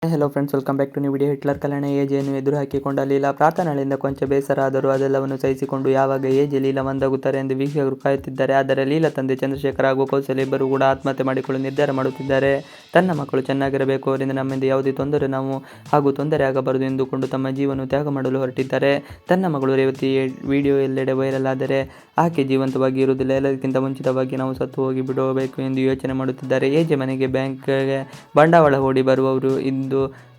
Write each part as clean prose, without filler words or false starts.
Hello friends, welcome back to new video. Hitler Kalyana ಏಜೆಯನ್ನು ಎದುರು ಹಾಕಿಕೊಂಡ ಲೀಲಾ ಪ್ರಾರ್ಥನೆಗಳಿಂದ ಕೊಂಚ ಬೇಸರ ಆದರೂ ಅದೆಲ್ಲವನ್ನು ಸಹಿಸಿಕೊಂಡು ಯಾವಾಗ ಏಜೆ ಲೀಲಾ ಒಂದಾಗುತ್ತಾರೆ ಎಂದು ವೀಕ್ಷಕರು ಕಾಯುತ್ತಿದ್ದಾರೆ. ಆದರೆ ಲೀಲಾ ತಂದೆ ಚಂದ್ರಶೇಖರ್ ಹಾಗೂ ಕೌಸಲ್ಯ ಇಬ್ಬರು ಕೂಡ ಆತ್ಮಹತ್ಯೆ ಮಾಡಿಕೊಳ್ಳಲು ನಿರ್ಧಾರ ಮಾಡುತ್ತಿದ್ದಾರೆ. ತನ್ನ ಮಕ್ಕಳು ಚೆನ್ನಾಗಿರಬೇಕು, ಅವರಿಂದ ನಮ್ಮಿಂದ ಯಾವುದೇ ತೊಂದರೆ ಆಗಬಾರದು ಎಂದುಕೊಂಡು ತಮ್ಮ ಜೀವನ ತ್ಯಾಗ ಮಾಡಲು ಹೊರಟಿದ್ದಾರೆ. ತನ್ನ ಮಗಳು ರೇವತಿ ವಿಡಿಯೋ ಎಲ್ಲೆಡೆ ವೈರಲ್ ಆದರೆ ಆಕೆ ಜೀವಂತವಾಗಿ ಇರುವುದಿಲ್ಲ, ಎಲ್ಲದಕ್ಕಿಂತ ಮುಂಚಿತವಾಗಿ ನಾವು ಸತ್ತು ಹೋಗಿ ಬಿಡಬೇಕು ಎಂದು ಯೋಚನೆ ಮಾಡುತ್ತಿದ್ದಾರೆ. ಏಜೆ ಮನೆಗೆ ಬ್ಯಾಂಕ್ಗೆ ಬಂಡವಾಳ ಹೂಡಿ ಬರುವವರು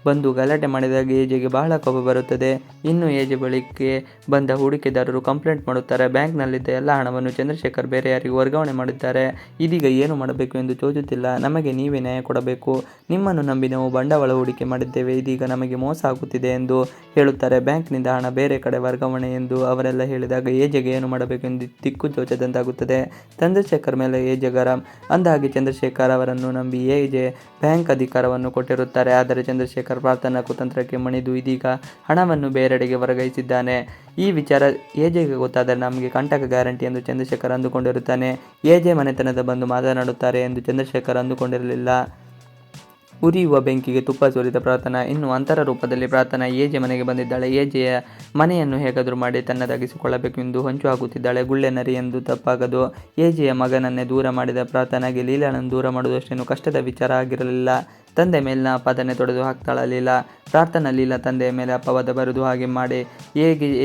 ಬಂದು ಗಲಾಟೆ ಮಾಡಿದಾಗ ಏಜೆಗೆ ಬಹಳ ಕೋಪ ಬರುತ್ತದೆ. ಇನ್ನು ಏಜೆ ಬಳಿಗೆ ಬಂದ ಹೂಡಿಕೆದಾರರು ಕಂಪ್ಲೇಂಟ್ ಮಾಡುತ್ತಾರೆ. ಬ್ಯಾಂಕ್ನಲ್ಲಿದ್ದ ಎಲ್ಲ ಹಣವನ್ನು ಚಂದ್ರಶೇಖರ್ ಬೇರೆ ಯಾರಿಗೂ ವರ್ಗಾವಣೆ ಮಾಡಿದ್ದಾರೆ. ಇದೀಗ ಏನು ಮಾಡಬೇಕು ಎಂದು ತೋಚುತ್ತಿಲ್ಲ. ನಮಗೆ ನೀವೇ ನ್ಯಾಯ ಕೊಡಬೇಕು. ನಿಮ್ಮನ್ನು ನಂಬಿ ನಾವು ಬಂಡವಾಳ ಹೂಡಿಕೆ ಮಾಡಿದ್ದೇವೆ, ಇದೀಗ ನಮಗೆ ಮೋಸ ಆಗುತ್ತಿದೆ ಎಂದು ಹೇಳುತ್ತಾರೆ. ಬ್ಯಾಂಕ್ನಿಂದ ಹಣ ಬೇರೆ ಕಡೆ ವರ್ಗಾವಣೆ ಎಂದು ಅವರೆಲ್ಲ ಹೇಳಿದಾಗ ಏಜೆಗೆ ಏನು ಮಾಡಬೇಕು ಎಂದು ದಿಕ್ಕು ತೋಚದಂತಾಗುತ್ತದೆ. ಚಂದ್ರಶೇಖರ್ ಮೇಲೆ ಏಜೆ ಗರಂ. ಅಂದಹಾಗೆ ಚಂದ್ರಶೇಖರ್ ಅವರನ್ನು ನಂಬಿ ಏಜೆ ಬ್ಯಾಂಕ್ ಅಧಿಕಾರವನ್ನು ಕೊಟ್ಟಿರುತ್ತಾರೆ. ಆದರೆ ಚಂದ್ರಶೇಖರ್ ಪ್ರಾರ್ಥನಾ ಕುತಂತ್ರಕ್ಕೆ ಮಣಿದು ಇದೀಗ ಹಣವನ್ನು ಬೇರೆಡೆಗೆ ವರ್ಗಾಯಿಸಿದ್ದಾನೆ. ಈ ವಿಚಾರ ಏಜೆಗೆ ಗೊತ್ತಾದರೆ ನಮಗೆ ಕಂಟಕ ಗ್ಯಾರಂಟಿ ಎಂದು ಚಂದ್ರಶೇಖರ್ ಅಂದುಕೊಂಡಿರುತ್ತಾನೆ. ಏಜೆ ಮನೆತನದ ಬಂದು ಮಾತನಾಡುತ್ತಾರೆ ಎಂದು ಚಂದ್ರಶೇಖರ್ ಅಂದುಕೊಂಡಿರಲಿಲ್ಲ. ಉರಿಯುವ ಬೆಂಕಿಗೆ ತುಪ್ಪ ಸುರಿದ ಪ್ರಾರ್ಥನಾ ಇನ್ನು ಅಂತರ ರೂಪದಲ್ಲಿ ಪ್ರಾರ್ಥನಾ ಏಜೆ ಮನೆಗೆ ಬಂದಿದ್ದಾಳೆ. ಏಜೆಯ ಮನೆಯನ್ನು ಹೇಗಾದರೂ ಮಾಡಿ ತನ್ನದಾಗಿಸಿಕೊಳ್ಳಬೇಕು ಎಂದು ಹೊಂಚು ಹಾಕುತ್ತಿದ್ದಾಳೆ. ಗುಳ್ಳೆ ನರಿ ಎಂದು ತಪ್ಪಾಗದು. ಏಜೆಯ ಮಗನನ್ನೇ ದೂರ ಮಾಡಿದ ಪ್ರಾರ್ಥನಾಗೆ ಲೀಲಾಳನ್ನು ದೂರ ಮಾಡುವುದಷ್ಟೇನು ಕಷ್ಟದ ವಿಚಾರ ಆಗಿರಲಿಲ್ಲ. ತಂದೆ ಮೇಲಿನ ಅಪಾದನೆ ತೊಡೆದು ಹಾಕ್ತಾಳ ಲೀಲಾ. ಪ್ರಾರ್ಥನಾ ಲೀಲಾ ತಂದೆಯ ಮೇಲೆ ಅಪವಾದ ಬರೆದು ಹಾಗೆ ಮಾಡಿ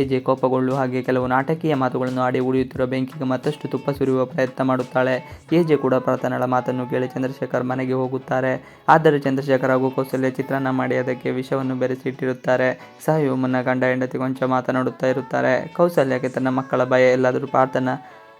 ಏಜೆ ಕೋಪಗೊಳ್ಳುವ ಹಾಗೆ ಕೆಲವು ನಾಟಕೀಯ ಮಾತುಗಳನ್ನು ಆಡಿ ಉಳಿಯುತ್ತಿರುವ ಬೆಂಕಿಗೆ ಮತ್ತಷ್ಟು ತುಪ್ಪ ಸುರಿಯುವ ಪ್ರಯತ್ನ ಮಾಡುತ್ತಾಳೆ. ಏಜೆ ಕೂಡ ಪ್ರಾರ್ಥನಾಳ ಮಾತನ್ನು ಕೇಳಿ ಚಂದ್ರಶೇಖರ್ ಮನೆಗೆ ಹೋಗುತ್ತಾರೆ. ಆದರೆ ಚಂದ್ರಶೇಖರ್ ಹಾಗೂ ಕೌಸಲ್ಯ ಚಿತ್ರಾನ್ನ ಮಾಡಿ ಅದಕ್ಕೆ ವಿಷವನ್ನು ಬೆರೆಸಿ ಇಟ್ಟಿರುತ್ತಾರೆ. ಸಾಯುವ ಮುನ್ನ ಗಂಡ ಹೆಂಡತಿ ಕೊಂಚ ಮಾತನಾಡುತ್ತಾ ಇರುತ್ತಾರೆ. ಕೌಸಲ್ಯಕ್ಕೆ ತನ್ನ ಮಕ್ಕಳ ಭಯ. ಎಲ್ಲಾದರೂ ಪ್ರಾರ್ಥನಾ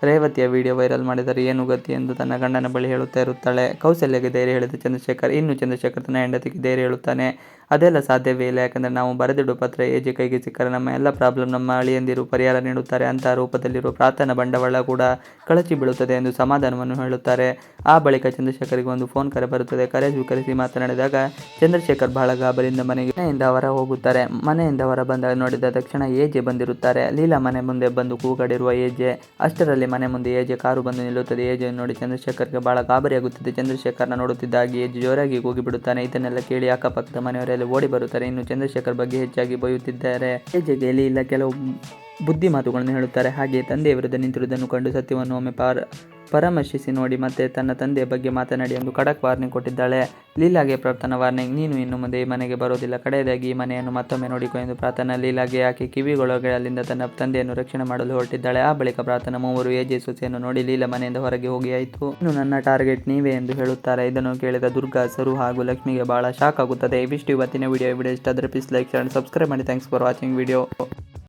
ರೇವತಿಯ ವಿಡಿಯೋ ವೈರಲ್ ಮಾಡಿದರೆ ಏನು ಗತಿ ಎಂದು ತನ್ನ ಗಂಡನ ಬಳಿ ಹೇಳುತ್ತಾ ಇರುತ್ತಾಳೆ. ಕೌಸಲ್ಯಗೆ ಧೈರ್ಯ ಹೇಳಿದ ಚಂದ್ರಶೇಖರ್ ಇನ್ನು ಚಂದ್ರಶೇಖರ್ ತನ್ನ ಹೆಂಡತಿಗೆ ಧೈರ್ಯ ಹೇಳುತ್ತಾನೆ. ಅದೆಲ್ಲ ಸಾಧ್ಯವೇ ಇಲ್ಲ, ಯಾಕಂದರೆ ನಾವು ಬರೆದಿಡುವ ಪತ್ರ ಏಜೆ ಕೈಗೆ ಸಿಕ್ಕರೆ ನಮ್ಮ ಎಲ್ಲ ಪ್ರಾಬ್ಲಮ್ ನಮ್ಮ ಅಳಿಯಂದಿರು ಪರಿಹಾರ ನೀಡುತ್ತಾರೆ. ಅಂತಹ ರೂಪದಲ್ಲಿರುವ ಪ್ರಾರ್ಥನಾ ಬಂಡವಾಳ ಕೂಡ ಕಳಚಿ ಬೀಳುತ್ತದೆ ಎಂದು ಸಮಾಧಾನವನ್ನು ಹೇಳುತ್ತಾರೆ. ಆ ಬಳಿಕ ಚಂದ್ರಶೇಖರ್ಗೆ ಒಂದು ಫೋನ್ ಕರೆ ಬರುತ್ತದೆ. ಕರೆ ಸ್ವೀಕರಿಸಿ ಮಾತನಾಡಿದಾಗ ಚಂದ್ರಶೇಖರ್ ಬಹಳ ಗಾಬರಿಯಿಂದ ಮನೆಯಿಂದ ಹೊರ ಹೋಗುತ್ತಾರೆ. ಮನೆಯಿಂದ ಹೊರ ಬಂದಾಗ ನೋಡಿದ ತಕ್ಷಣ ಏಜೆ ಬಂದಿರುತ್ತಾರೆ. ಲೀಲಾ ಮನೆ ಮುಂದೆ ಬಂದು ಕೂಗಾಡಿರುವ ಏಜೆ. ಅಷ್ಟರಲ್ಲಿ ಮನೆ ಮುಂದೆ ಏಜೆ ಕಾರು ಬಂದು ನಿಲ್ಲುತ್ತದೆ. ಏಜೆಯನ್ನು ನೋಡಿ ಚಂದ್ರಶೇಖರ್ಗೆ ಬಹಳ ಗಾಬರಿಯಾಗುತ್ತದೆ. ಚಂದ್ರಶೇಖರ್ನ ನೋಡುತ್ತಿದ್ದಾಗಿ ಏಜೆ ಜೋರಾಗಿ ಕೂಗಿಬಿಡುತ್ತಾನೆ. ಇದನ್ನೆಲ್ಲ ಕೇಳಿ ಅಕ್ಕಪಕ್ಕದ ಮನೆಯವರೆಲ್ಲ ಓಡಿ ಬರುತ್ತಾರೆ. ಇನ್ನು ಚಂದ್ರಶೇಖರ್ ಬಗ್ಗೆ ಹೆಚ್ಚಾಗಿ ಬೈಯುತ್ತಿದ್ದಾರೆ. ಏಜೆಗೆ ಲೀಲಾ ಕೆಲವು ಬುದ್ಧಿ ಮಾತುಗಳನ್ನು ಹೇಳುತ್ತಾರೆ. ಹಾಗೆಯೇ ತಂದೆಯ ವಿರುದ್ಧ ನಿಂತಿರುವುದನ್ನು ಕಂಡು ಸತ್ಯವನ್ನು ಒಮ್ಮೆ ಪರಾಮರ್ಶಿಸಿ ನೋಡಿ ಮತ್ತೆ ತನ್ನ ತಂದೆಯ ಬಗ್ಗೆ ಮಾತನಾಡಿ ಎಂದು ಖಡಕ್ ವಾರ್ನಿಂಗ್ ಕೊಟ್ಟಿದ್ದಾಳೆ. ಲೀಲಾಗೆ ಪ್ರಾರ್ಥನಾ ವಾರ್ನಿಂಗ್, ನೀನು ಇನ್ನು ಮುಂದೆ ಈ ಮನೆಗೆ ಬರೋದಿಲ್ಲ, ಕಡೆಯದಾಗಿ ಈ ಮನೆಯನ್ನು ಮತ್ತೊಮ್ಮೆ ನೋಡಿಕೊ ಎಂದು ಪ್ರಾರ್ಥನಾ ಲೀಲಾಗೆ ಆಕೆ ಕಿವಿಗೊಳಗೆ ಅಲ್ಲಿಂದ ತನ್ನ ತಂದೆಯನ್ನು ರಕ್ಷಣೆ ಮಾಡಲು ಹೊರಟಿದ್ದಾಳೆ. ಆ ಬಳಿಕ ಪ್ರಾರ್ಥನಾ ಮೂವರು ಏಜೆ ಸೊಸೆಯನ್ನು ನೋಡಿ ಲೀಲಾ ಮನೆಯಿಂದ ಹೊರಗೆ ಹೋಗಿ ಆಯಿತು, ಇನ್ನು ನನ್ನ ಟಾರ್ಗೆಟ್ ನೀವೇ ಎಂದು ಹೇಳುತ್ತಾರೆ. ಇದನ್ನು ಕೇಳಿದ ದುರ್ಗಾ, ಸರು ಹಾಗೂ ಲಕ್ಷ್ಮಿಗೆ ಬಹಳ ಶಾಕ್ ಆಗುತ್ತದೆ. ಇವಿಷ್ಟು ಇವತ್ತಿನ ವಿಡಿಯೋ ಇಷ್ಟ ಆದರೆ ಪ್ಲೀಸ್ ಲೈಕ್, ಶೇರ್, ಸಬ್ಸ್ಕ್ರೈಬ್ ಮಾಡಿ. Thanks for watching video.